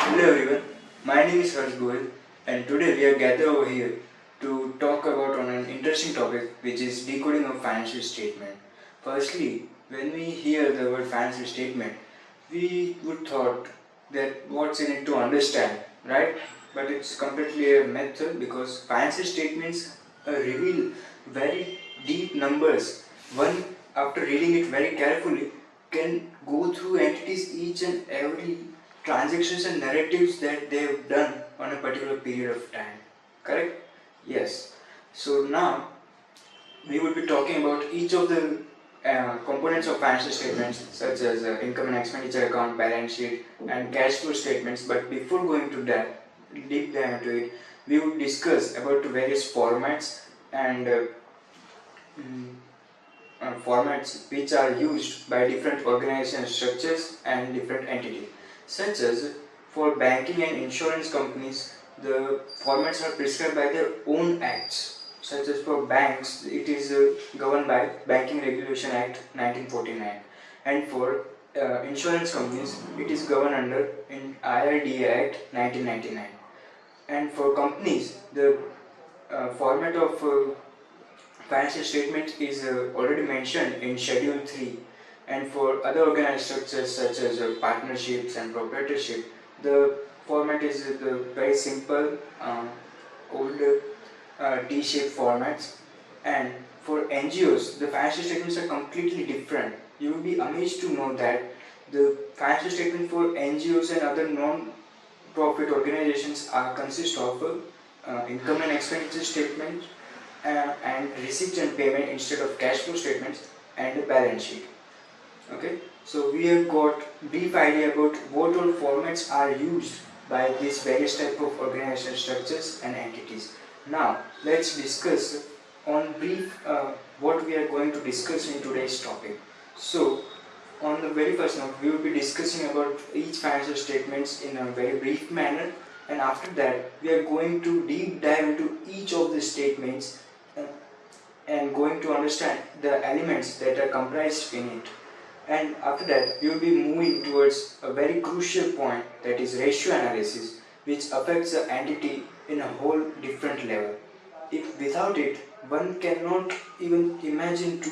Hello everyone, my name is Gohil and today we are gathered over here to talk about on an interesting topic which is decoding of financial statement. Firstly, when we hear the word financial statement, we would thought that what's in it to understand, right? But it's completely a method because financial statements reveal very deep numbers. One, after reading it very carefully, can go through entities each and every transactions and narratives that they have done on a particular period of time. Correct? Yes. So now we would be talking about each of the components of financial statements such as income and expenditure account, balance sheet and cash flow statements. But before going to that, deep dive into it, we would discuss about the various formats and mm, formats which are used by different organization structures and different entities. Such as for banking and insurance companies, the formats are prescribed by their own acts. Such as for banks, it is governed by Banking Regulation Act 1949, and for insurance companies, it is governed under in IRDA Act 1999. And for companies, the format of financial statement is already mentioned in Schedule 3, and for other organized structures such as partnerships and proprietorship, the format is the very simple old T-shaped formats. And for NGOs, the financial statements are completely different. You will be amazed to know that the financial statement for NGOs and other non-profit organizations are consist of income and expenditure statement and receipt and payment instead of cash flow statements and a balance sheet. Okay, so we have got brief idea about what all formats are used by these various type of organization structures and entities. Now let's discuss on brief what we are going to discuss in today's topic. So on the very first note, we will be discussing about each financial statements in a very brief manner, and after that we are going to deep dive into each of the statements and going to understand the elements that are comprised in it. And after that, we will be moving towards a very crucial point, that is ratio analysis, which affects the entity in a whole different level. If without it, one cannot even imagine to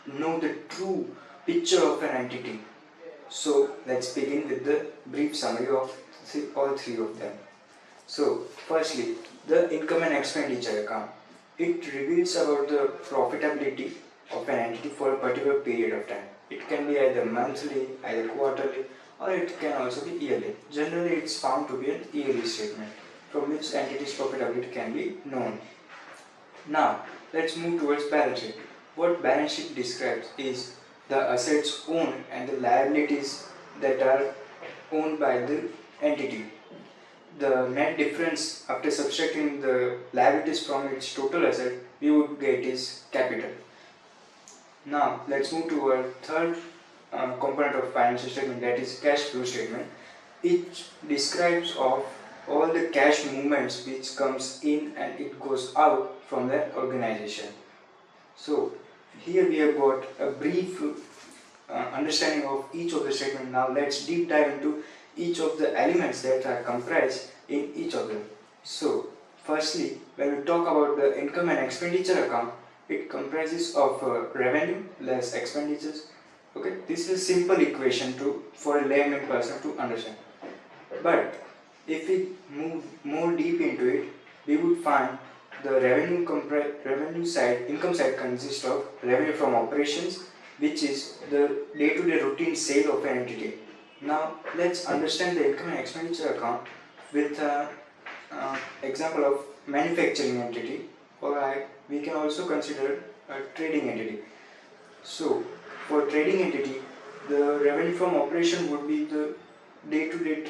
know the true picture of an entity. So let's begin with the brief summary of all three of them. So firstly, the income and expenditure account. It reveals about the profitability of an entity for a particular period of time. It can be either monthly, either quarterly, or it can also be yearly. Generally, it's found to be an yearly statement from which entity's profitability can be known. Now, let's move towards balance sheet. What balance sheet describes is the assets owned and the liabilities that are owned by the entity. The net difference after subtracting the liabilities from its total asset we would get is capital. Now let's move to our third component of financial statement, that is cash flow statement. It describes of all the cash movements which comes in and it goes out from the organization. So here we have got a brief understanding of each of the statement. Now let's deep dive into each of the elements that are comprised in each of them. So firstly, when we talk about the income and expenditure account, it comprises of revenue less expenditures. Okay, this is a simple equation for a layman person to understand. But if we move more deep into it, we would find the revenue side, income side consists of revenue from operations, which is the day-to-day routine sale of an entity. Now let's understand the income and expenditure account with an example of manufacturing entity, or we can also consider a trading entity. So for trading entity, the revenue from operation would be the day-to-day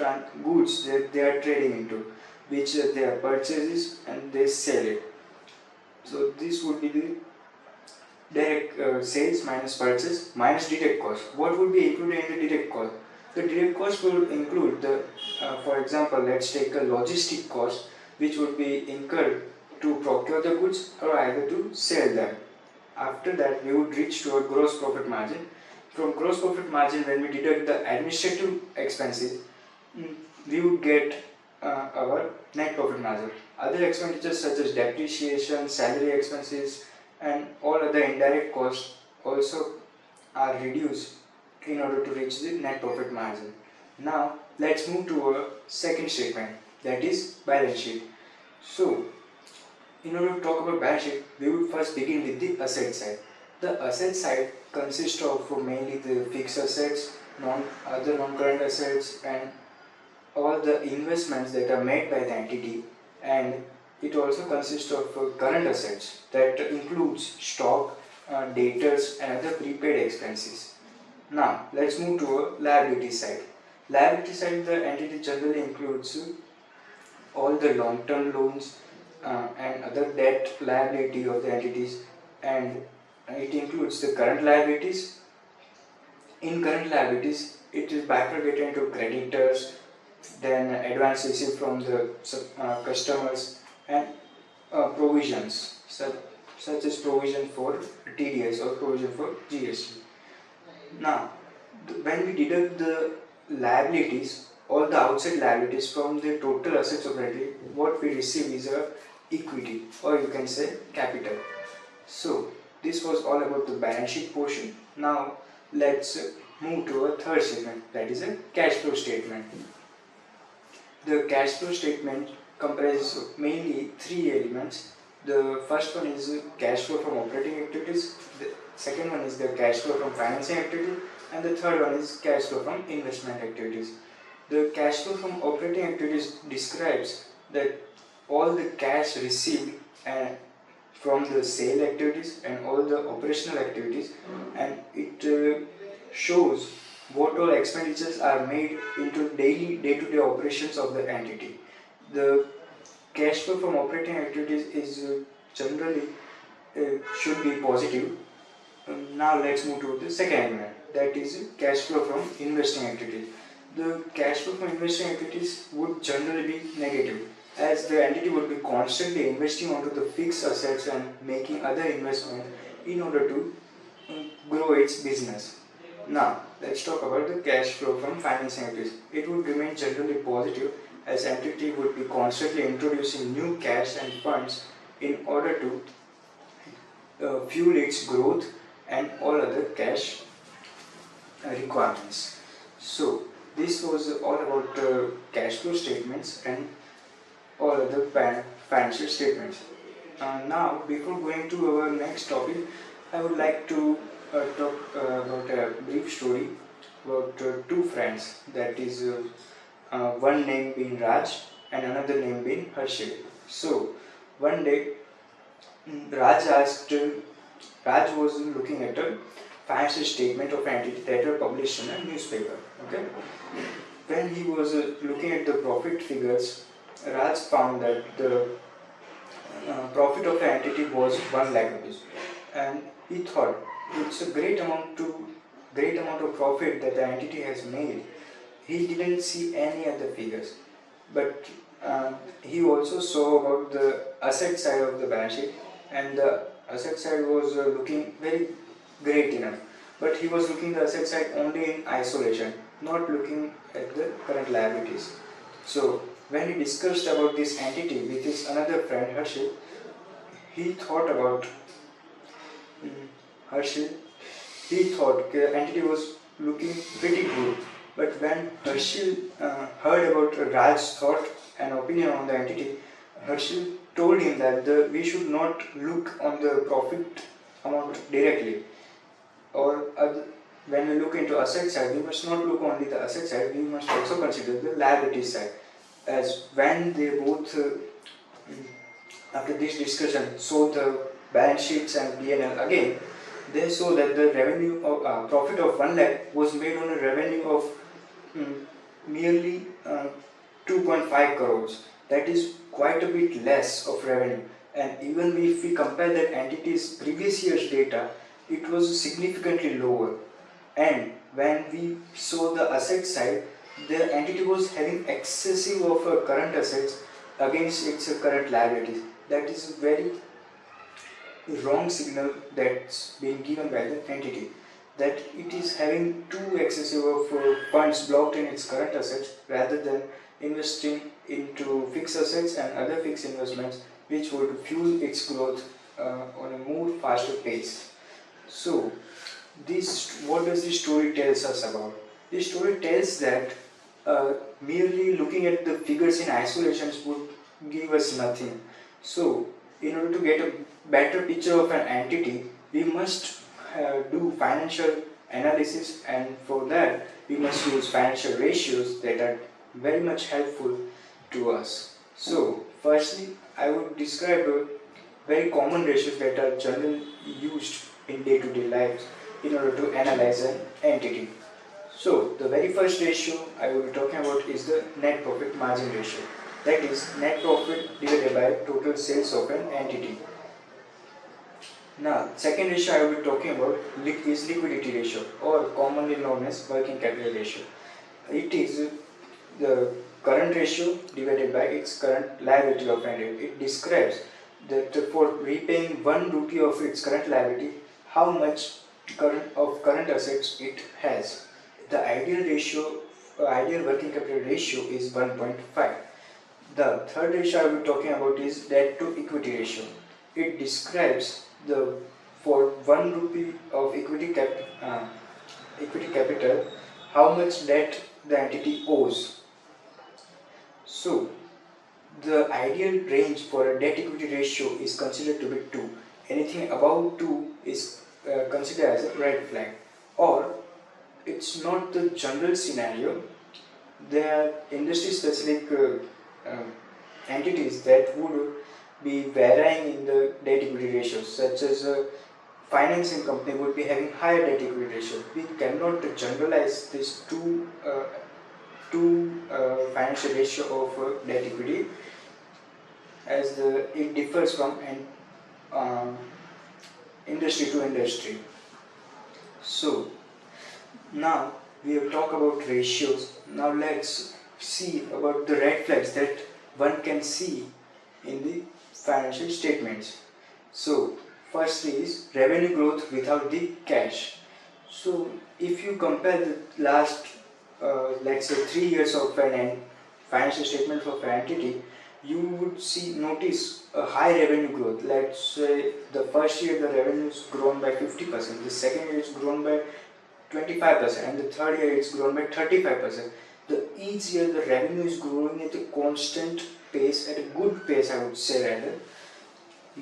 goods that they are trading into, which they are purchases and they sell it. So this would be the direct sales minus purchase minus direct cost. What would be included in the direct cost? The direct cost would include the, for example, let's take a logistic cost which would be incurred to procure the goods or either to sell them. After that, we would reach to a gross profit margin. From gross profit margin, when we deduct the administrative expenses, we would get our net profit margin. Other expenditures such as depreciation, salary expenses, and all other indirect costs also are reduced in order to reach the net profit margin. Now let's move to our second statement, that is balance sheet. So in order to talk about balance sheet, we would first begin with the asset side. The asset side consists of mainly the fixed assets, other non-current assets, and all the investments that are made by the entity, and it also consists of current assets that includes stock, debtors, and other prepaid expenses. Now let's move to a liability side. Liability side, the entity generally includes all the long-term loans and other debt liability of the entities, and it includes the current liabilities. In current liabilities, it is bifurcated into creditors, then advance received from the customers, and provisions such as provision for TDS or provision for GST. Now, when we deduct the liabilities, all the outside liabilities from the total assets of the entity, what we receive is a equity, or you can say capital. So this was all about the balance sheet portion. Now let's move to a third statement, that is a cash flow statement. The cash flow statement comprises mainly three elements. The first one is cash flow from operating activities, the second one is the cash flow from financing activity, and the third one is cash flow from investment activities. The cash flow from operating activities describes that all the cash received from the sale activities and all the operational activities, and it shows what all expenditures are made into day-to-day operations of the entity. The cash flow from operating activities is generally should be positive. Now let's move to the second element, that is cash flow from investing activities. The cash flow from investing activities would generally be negative, as the entity would be constantly investing onto the fixed assets and making other investments in order to grow its business. Now let's talk about the cash flow from financing activities. It would remain generally positive, as entity would be constantly introducing new cash and funds in order to fuel its growth and all other cash requirements. So this was all about cash flow statements and all other financial statements. Now before going to our next topic, I would like to talk about a brief story about two friends, that is one name being Raj and another name being Harshil. So one day Raj was looking at a financial statement of an entity that were published in a newspaper. Okay, when he was looking at the profit figures, Raj found that the profit of the entity was 1 lakh rupees, and he thought it's a great amount of profit that the entity has made. He didn't see any other figures, but he also saw about the asset side of the balance sheet, and the asset side was looking very great enough. But he was looking the asset side only in isolation, not looking at the current liabilities. So when he discussed about this entity with his another friend Harshil, he thought about Harshil. He thought the entity was looking pretty good. But when Harshil heard about Raj's thought and opinion on the entity, Harshil told him that we should not look on the profit amount directly, or when we look into asset side, we must not look only the asset side, we must also consider the liability side. As when they both, after this discussion, saw the balance sheets and P&L again, they saw that the revenue of profit of 1 lakh was made on a revenue of merely 2.5 crores. That is quite a bit less of revenue, and even if we compare that entity's previous year's data, it was significantly lower. And when we saw the asset side, the entity was having excessive of current assets against its current liabilities. That is a very wrong signal that's being given by the entity. that it is having too excessive of funds blocked in its current assets rather than investing into fixed assets and other fixed investments which would fuel its growth on a more faster pace. So, what does this story tells us about? This story tells that merely looking at the figures in isolations would give us nothing. So, in order to get a better picture of an entity, we must do financial analysis, and for that we must use financial ratios that are very much helpful to us. So, firstly, I would describe very common ratios that are generally used in day-to-day lives in order to analyze an entity. So, the very first ratio I will be talking about is the net profit margin ratio. That is net profit divided by total sales of an entity. Now, second ratio I will be talking about is liquidity ratio, or commonly known as working capital ratio. It is the current ratio divided by its current liability of an entity. It describes that for repaying 1 rupee of its current liability, how much current assets it has. The ideal working capital ratio is 1.5. The third ratio I will be talking about is debt to equity ratio. It describes for 1 rupee of equity capital, how much debt the entity owes. So, the ideal range for a debt equity ratio is considered to be 2. Anything above 2 is considered as a red flag, or it's not the general scenario. There are industry specific entities that would be varying in the debt equity ratios, such as a financing company would be having higher debt equity ratio. We cannot generalize these two financial ratio of debt equity, as it differs from industry to industry. So, now we have talked about ratios. Now let's see about the red flags that one can see in the financial statements. So, first is revenue growth without the cash. So, if you compare the last, let's say 3 years of an financial statement of an entity, you would notice a high revenue growth. Let's say the first year the revenue is grown by 50%, the second year it's grown by 25%, and the third year it's grown by 35%. Each year the revenue is growing at a constant pace, at a good pace I would say rather.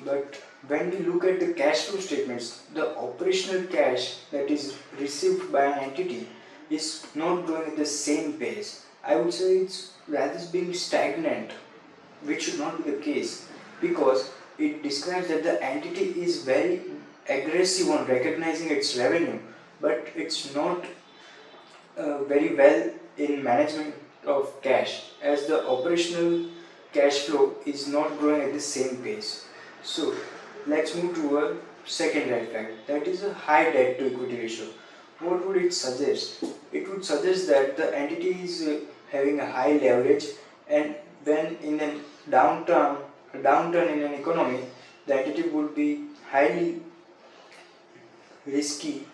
But when we look at the cash flow statements, the operational cash that is received by an entity is not growing at the same pace. I would say it's rather being stagnant, which should not be the case, because it describes that the entity is very aggressive on recognizing its revenue, but it's not very well in management of cash, as the operational cash flow is not growing at the same pace. So let's move to a second red flag, that is a high debt to equity ratio. What would it suggest? It would suggest that the entity is having a high leverage, and when in a downturn in an economy, the entity would be highly risky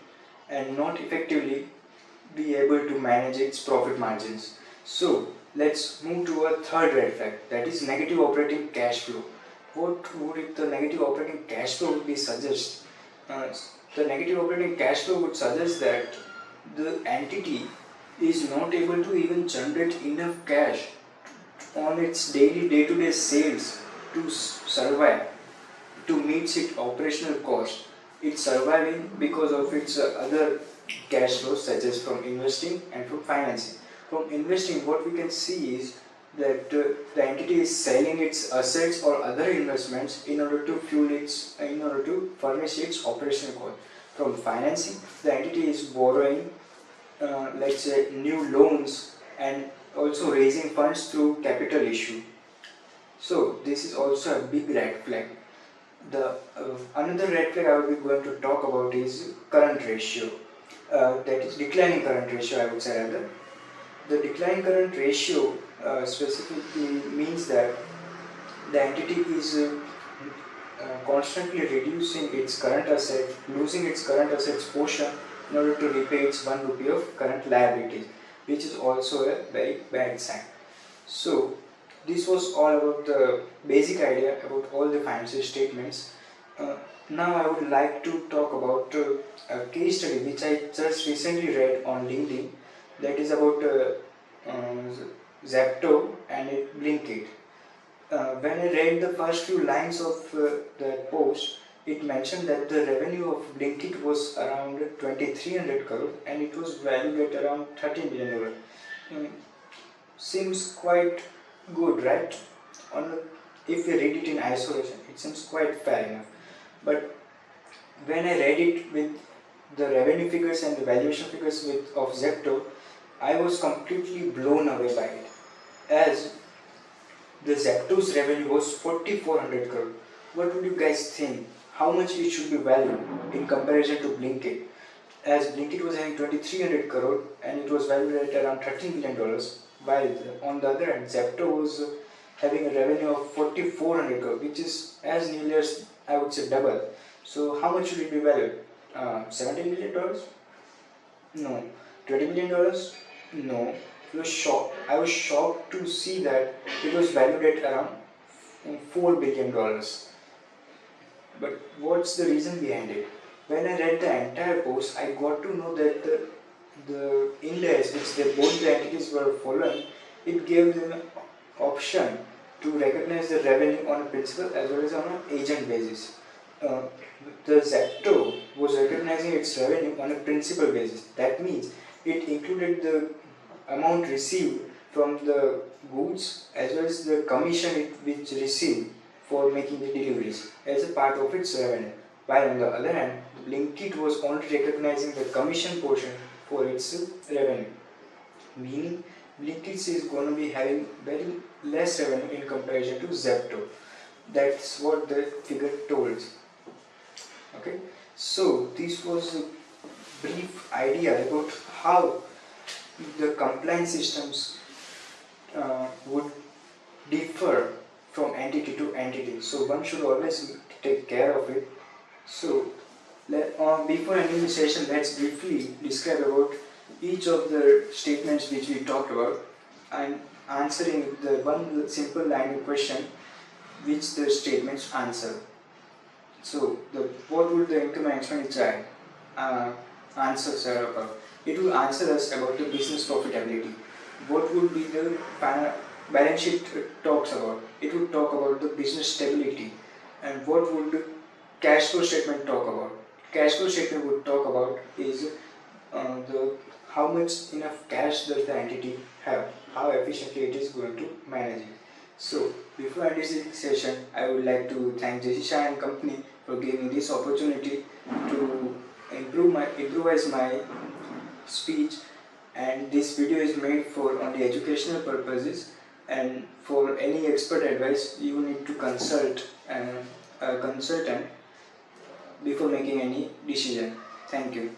and not effectively be able to manage its profit margins. So let's move to a third red flag, that is negative operating cash flow. What would the negative operating cash flow be suggest? The negative operating cash flow would suggest that the entity is not able to even generate enough cash on its day-to-day sales to survive, to meet its operational cost. It's surviving because of its other cash flows, such as from investing and from financing. From investing, what we can see is that the entity is selling its assets or other investments in order to furnish its operational cost. From financing, the entity is borrowing, let's say, new loans and also raising funds through capital issue. So this is also a big red flag. The another red flag I will be going to talk about is current ratio. That is declining current ratio, I would say rather. The declining current ratio specifically means that the entity is constantly reducing its current asset, losing its current assets portion in order to repay its 1 rupee of current liabilities, which is also a very bad sign. So this was all about the basic idea about all the financial statements. Now I would like to talk about a case study which I just recently read on LinkedIn, that is about Zepto and Blinkit. When I read the first few lines of that post, it mentioned that the revenue of Blinkit was around 2300 crore and it was valued at around $13 billion. Seems quite good, right? If we read it in isolation, it seems quite fair enough. But when I read it with the revenue figures and the valuation figures of Zepto, I was completely blown away by it. As the Zepto's revenue was 4400 crore. What would you guys think? How much it should be valued in comparison to Blinkit? As Blinkit was having 2300 crore and it was valued at around $13 billion, while on the other hand, Zepto was having a revenue of 4400 crore, which is as nearly as, I would say, double. So how much should it be valued? $17 billion? No. $20 billion? No. I was shocked to see that it was valued at around $4 billion. But what's the reason behind it? When I read the entire post, I got to know that the index which both the entities were following, it gave them an option to recognize the revenue on a principal as well as on an agent basis. The Zepto was recognizing its revenue on a principal basis. That means it included the amount received from the goods as well as the commission which received for making the deliveries as a part of its revenue. While on the other hand, Blinkit was only recognizing the commission portion for its revenue. Meaning, Blinkit is going to be having very less revenue in comparison to Zepto. That's what the figure told. Okay, so this was a brief idea about how the compliance systems would differ from entity to entity. So one should always take care of it. So before ending the session, let's briefly describe about each of the statements which we talked about and answering the one simple line question which the statements answer. So what would the income and expenditure answers are about? It will answer us about the business profitability. What would be the balance sheet talks about? It would talk about the business stability. And what would the cash flow statement talk about? Cash flow statement would talk about is how much enough cash does the entity have, how efficiently it is going to manage it. So before I end this session, I would like to thank Shah and company for giving me this opportunity to improvise my speech, and this video is made for only educational purposes, and for any expert advice you need to consult a consultant before making any decision. Thank you.